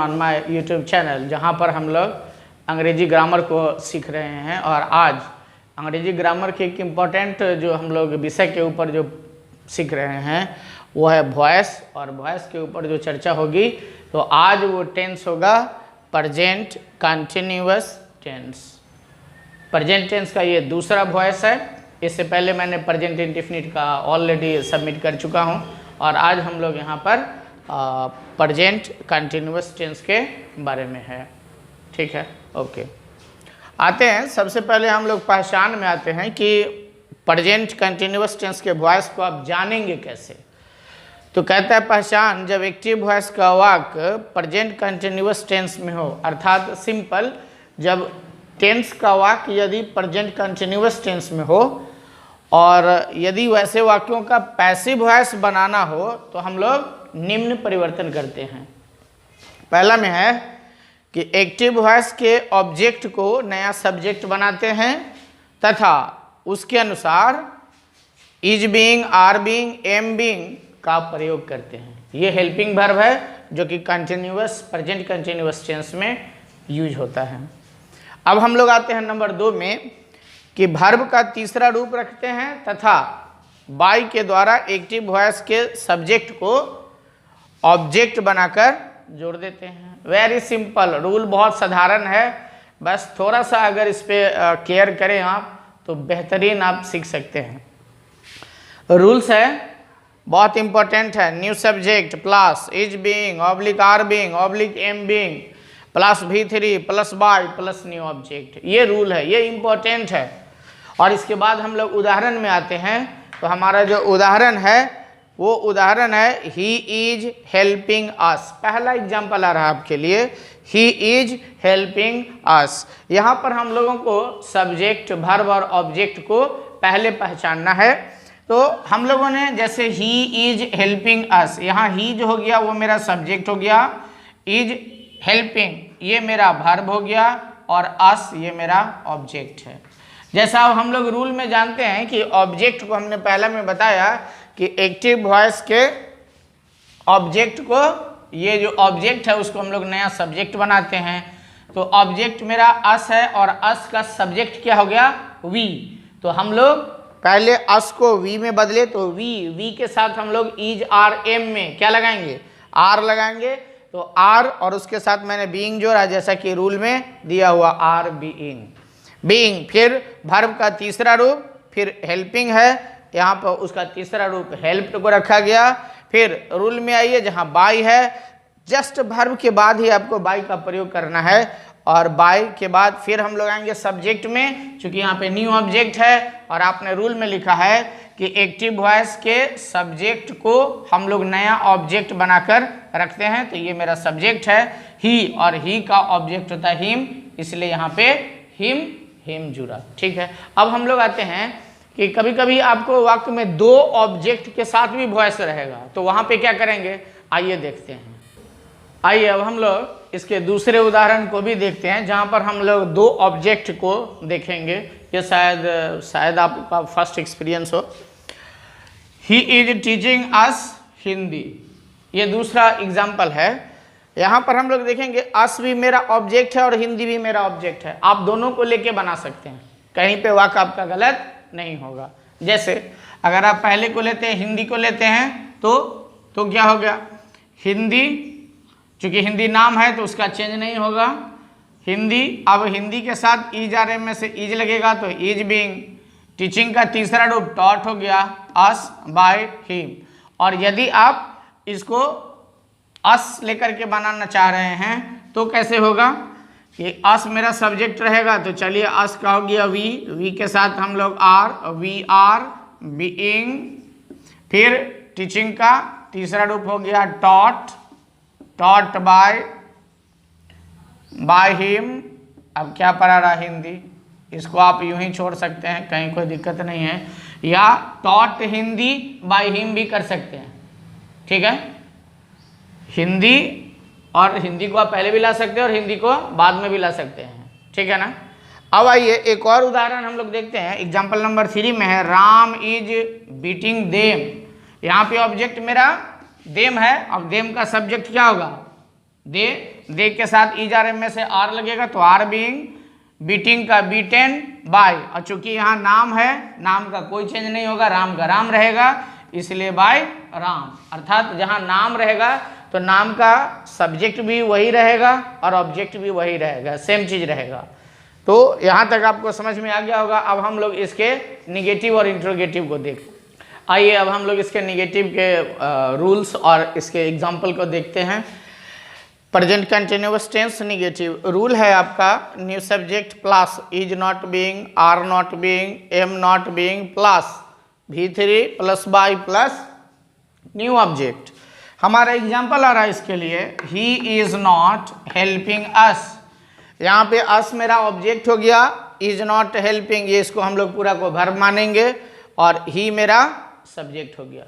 On my YouTube channel, जहां पर हम लोग अंग्रेजी ग्रामर को सीख रहे हैं। और आज अंग्रेजी ग्रामर के एक इम्पॉर्टेंट जो हम लोग विषय के ऊपर जो सीख रहे हैं वो है वॉइस, और वॉइस के ऊपर जो चर्चा होगी तो आज वो टेंस होगा present continuous tense. Present tense का ये दूसरा वॉइस है। इससे पहले मैंने प्रेजेंट इंडेफिनिट का ऑलरेडी सबमिट कर चुका हूँ, और आज हम लोग यहाँ पर प्रेजेंट कंटिन्यूअस टेंस के बारे में है। ठीक है, ओके। आते हैं, सबसे पहले हम लोग पहचान में आते हैं कि प्रेजेंट कंटिन्यूअस टेंस के वॉइस को आप जानेंगे कैसे। तो कहता है पहचान, जब एक्टिव वॉइस का वाक्य प्रेजेंट कंटिन्यूअस टेंस में हो, अर्थात सिंपल, जब टेंस का वाक्य यदि प्रेजेंट कंटिन्यूअस टेंस में हो और यदि वैसे वाक्यों का पैसिव वॉइस बनाना हो तो हम लोग निम्न परिवर्तन करते हैं। पहला में है कि एक्टिव वॉइस के ऑब्जेक्ट को नया सब्जेक्ट बनाते हैं तथा उसके अनुसार is being, are being, am being का प्रयोग करते हैं। ये हेल्पिंग वर्ब है जो कि कंटिन्यूअस प्रेजेंट कंटिन्यूअस टेंस में यूज होता है। अब हम लोग आते हैं नंबर 2 में कि वर्ब का तीसरा रूप रखते हैं तथा बाई के द्वारा एक्टिव वॉइस के सब्जेक्ट को ऑब्जेक्ट बनाकर जोड़ देते हैं। वेरी सिंपल रूल, बहुत साधारण है, बस थोड़ा सा अगर इस पे केयर करें आप तो बेहतरीन आप सीख सकते हैं। रूल्स है, बहुत इंपॉर्टेंट है। New subject plus is being oblique are being oblique am being plus V3 plus by plus new object, ये रूल है, ये इंपॉर्टेंट है। और इसके बाद हम लोग उदाहरण में आते हैं। तो हमारा जो उदाहरण है वो उदाहरण है ही इज हेल्पिंग अस। पहला एग्जाम्पल आ रहा है आपके लिए, ही इज हेल्पिंग अस। यहाँ पर हम लोगों को सब्जेक्ट, वर्ब और ऑब्जेक्ट को पहले पहचानना है। तो हम लोगों ने जैसे ही इज हेल्पिंग अस, यहाँ ही जो हो गया वो मेरा सब्जेक्ट हो गया, इज हेल्पिंग ये मेरा वर्ब हो गया, और अस ये मेरा ऑब्जेक्ट है। जैसा अब हम लोग रूल में जानते हैं कि ऑब्जेक्ट को हमने पहला में बताया कि एक्टिव वॉइस के ऑब्जेक्ट को, ये जो ऑब्जेक्ट है उसको हम लोग नया सब्जेक्ट बनाते हैं। तो ऑब्जेक्ट मेरा अस है और अस का सब्जेक्ट क्या हो गया, वी। तो हम लोग पहले अस को वी में बदले तो वी के साथ हम लोग इज, आर, एम में क्या लगाएंगे, आर लगाएंगे। तो आर और उसके साथ मैंने बीइंग जोड़ा, जैसा कि रूल में दिया हुआ आर बीइंग। फिर वर्ब का तीसरा रूप, फिर हेल्पिंग है, यहाँ पर उसका तीसरा रूप हेल्प्ड को रखा गया। फिर रूल में आइए जहाँ बाय है, जस्ट वर्ब के बाद ही आपको बाय का प्रयोग करना है, और बाय के बाद फिर हम लोग आएंगे सब्जेक्ट में, चूंकि यहाँ पे न्यू ऑब्जेक्ट है और आपने रूल में लिखा है कि एक्टिव वॉइस के सब्जेक्ट को हम लोग नया ऑब्जेक्ट बनाकर रखते हैं। तो ये मेरा सब्जेक्ट है ही, और ही का ऑब्जेक्ट होता है हिम, इसलिए यहाँ पे हिम जुड़ा। ठीक है, अब हम लोग आते हैं कि कभी कभी आपको वाक्य में 2 ऑब्जेक्ट के साथ भी वॉइस रहेगा, तो वहाँ पे क्या करेंगे, आइए देखते हैं। आइए अब हम लोग इसके दूसरे उदाहरण को भी देखते हैं, जहाँ पर हम लोग 2 ऑब्जेक्ट को देखेंगे। ये शायद आपका फर्स्ट एक्सपीरियंस हो। He is teaching us Hindi, ये दूसरा एग्जाम्पल है। यहाँ पर हम लोग देखेंगे अस भी मेरा ऑब्जेक्ट है और हिंदी भी मेरा ऑब्जेक्ट है। आप दोनों को लेके बना सकते हैं, कहीं पे वाक्य आपका गलत नहीं होगा। जैसे अगर आप पहले को लेते हैं, हिंदी को लेते हैं, तो क्या हो गया, हिंदी, चूंकि हिंदी नाम है तो उसका चेंज नहीं होगा, हिंदी। अब हिंदी के साथ इज, आर, एम में से इज लगेगा तो इज बीइंग। टीचिंग का तीसरा रूप टॉट हो गया, अस, बाय, हिम। और यदि आप इसको अस लेकर के बनाना चाह रहे हैं तो कैसे होगा कि अस मेरा सब्जेक्ट रहेगा, तो चलिए अस का हो गया वी के साथ हम लोग आर, वी आर बीइंग। फिर टीचिंग का तीसरा रूप हो गया टॉट बाय हिम। अब क्या पढ़ा रहा हिंदी, इसको आप यूं ही छोड़ सकते हैं, कहीं कोई दिक्कत नहीं है, या टॉट हिंदी बाय हिम भी कर सकते हैं। ठीक है, हिंदी, और हिंदी को आप पहले भी ला सकते हैं और हिंदी को बाद में भी ला सकते हैं। ठीक है ना। अब आइए एक और उदाहरण हम लोग देखते हैं। एग्जाम्पल नंबर 3 में है राम इज बीटिंग देम। यहाँ पे ऑब्जेक्ट मेरा देम है, अब देम का सब्जेक्ट क्या होगा, दे के साथ इज आर एम में से आर लगेगा तो आर बीइंग, बीटिंग का बीटेन बाय, और चूंकि यहाँ नाम है, नाम का कोई चेंज नहीं होगा, राम का राम रहेगा, इसलिए बाय राम। अर्थात जहाँ नाम रहेगा तो नाम का सब्जेक्ट भी वही रहेगा और ऑब्जेक्ट भी वही रहेगा, सेम चीज रहेगा। तो यहाँ तक आपको समझ में आ गया होगा। अब हम लोग इसके निगेटिव और इंट्रोगेटिव को देख, आइए अब हम लोग इसके निगेटिव के रूल्स और इसके एग्जाम्पल को देखते हैं। Present continuous tense negative rule है आपका, new subject plus is not being, are not being, am not being plus V3 plus by plus new object. हमारा एग्जाम्पल आ रहा है इसके लिए, he is not helping us. यहाँ पे अस मेरा ऑब्जेक्ट हो गया, इज नॉट हेल्पिंग ये इसको हम लोग पूरा को वर्ब मानेंगे और ही मेरा सब्जेक्ट हो गया।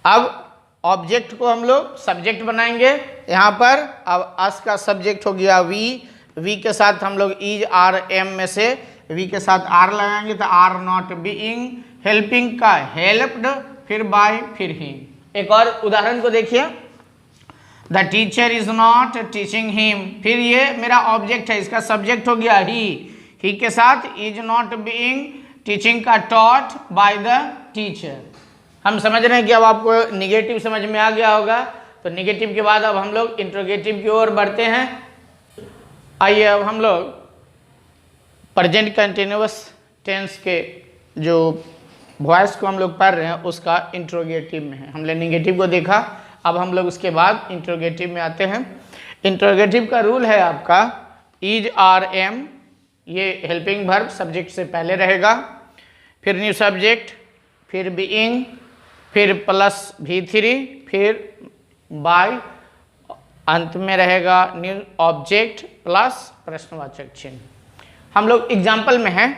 अब ऑब्जेक्ट को हम लोग सब्जेक्ट बनाएंगे यहाँ पर। अब अस का सब्जेक्ट हो गया वी के साथ हम लोग इज आर एम में से वी के साथ आर लगाएंगे तो आर नॉट बीइंग, हेल्पिंग का हेल्प्ड, फिर बाय, फिर ही। एक और उदाहरण को देखिए, the teacher is not teaching him, फिर ये मेरा ऑब्जेक्ट है, इसका सब्जेक्ट हो गया ही के साथ इज नॉट बीइंग, टीचिंग का टॉट बाय द टीचर। हम समझ रहे हैं कि अब आपको निगेटिव समझ में आ गया होगा। तो निगेटिव के बाद अब हम लोग इंट्रोगेटिव की ओर बढ़ते हैं। आइए अब हम लोग प्रेजेंट कंटिन्यूअस टेंस के जो वॉइस को हम लोग पढ़ रहे हैं उसका इंट्रोगेटिव में है। हमने निगेटिव को देखा, अब हम लोग उसके बाद इंट्रोगेटिव में आते हैं। इंट्रोगेटिव का रूल है आपका, इज आर एम ये हेल्पिंग वर्ब सब्जेक्ट से पहले रहेगा, फिर न्यू सब्जेक्ट, फिर बीइंग, फिर प्लस V3, फिर बाय, अंत में रहेगा न्यू ऑब्जेक्ट प्लस प्रश्नवाचक चिन्ह। हम लोग एग्जाम्पल में हैं।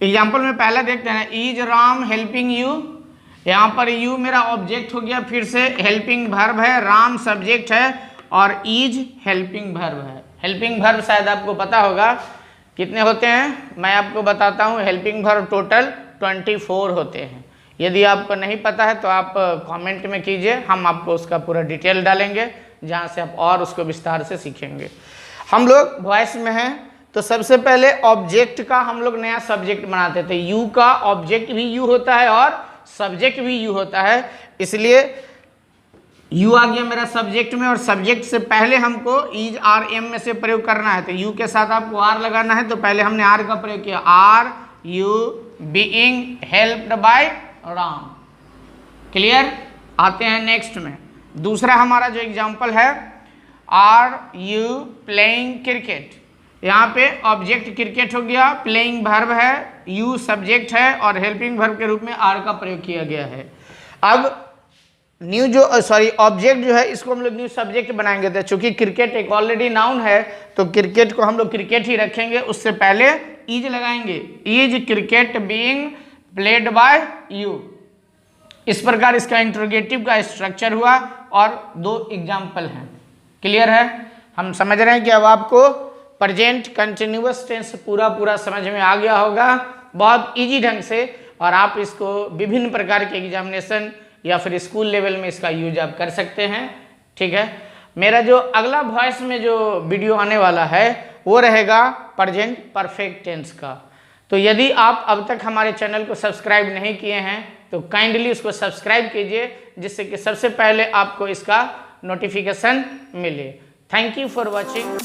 एग्जाम्पल में पहला देखते हैं, इज राम हेल्पिंग यू। यहाँ पर यू मेरा ऑब्जेक्ट हो गया, फिर से हेल्पिंग वर्ब है, राम सब्जेक्ट है और इज हेल्पिंग वर्ब है। हेल्पिंग वर्ब शायद आपको पता होगा कितने होते हैं, मैं आपको बताता हूँ। हेल्पिंग वर्ब टोटल 24 होते हैं। यदि आपको नहीं पता है तो आप कमेंट में कीजिए, हम आपको उसका पूरा डिटेल डालेंगे जहाँ से आप और उसको विस्तार से सीखेंगे। हम लोग वॉइस में हैं तो सबसे पहले ऑब्जेक्ट का हम लोग नया सब्जेक्ट बनाते थे। यू का ऑब्जेक्ट भी यू होता है और सब्जेक्ट भी यू होता है, इसलिए यू आ गया मेरा सब्जेक्ट में और सब्जेक्ट से पहले हमको इज आर एम में से प्रयोग करना है। तो यू के साथ आपको आर लगाना है, तो पहले हमने आर का प्रयोग किया, are you being helped by Ram. Clear? आते हैं नेक्स्ट में। दूसरा हमारा जो एग्जाम्पल है, आर यू प्लेइंग क्रिकेट। यहाँ पे ऑब्जेक्ट क्रिकेट हो गया, प्लेइंग वर्ब है, यू सब्जेक्ट है और हेल्पिंग वर्ब के रूप में आर का प्रयोग किया गया है। अब न्यू जो ऑब्जेक्ट जो है इसको हम लोग न्यू सब्जेक्ट बनाएंगे। तो चूंकि क्रिकेट एक ऑलरेडी नाउन है तो क्रिकेट को हम लोग क्रिकेट ही रखेंगे, उससे पहले इज लगाएंगे, is cricket being played by you. इस प्रकार इसका इंट्रोगेटिव का स्ट्रक्चर हुआ और दो एग्जाम्पल हैं। क्लियर है? हम समझ रहे हैं कि अब आपको प्रेजेंट कंटिन्यूअस टेंस पूरा समझ में आ गया होगा बहुत इजी ढंग से, और आप इसको विभिन्न प्रकार के एग्जामिनेशन या फिर स्कूल लेवल में इसका यूज आप कर सकते हैं। ठीक है, मेरा जो अगला वॉइस में जो वीडियो आने वाला है वो रहेगा प्रेजेंट परफेक्ट टेंस का। तो यदि आप अब तक हमारे चैनल को सब्सक्राइब नहीं किए हैं तो काइंडली उसको सब्सक्राइब कीजिए, जिससे कि सबसे पहले आपको इसका नोटिफिकेशन मिले। Thank you for watching.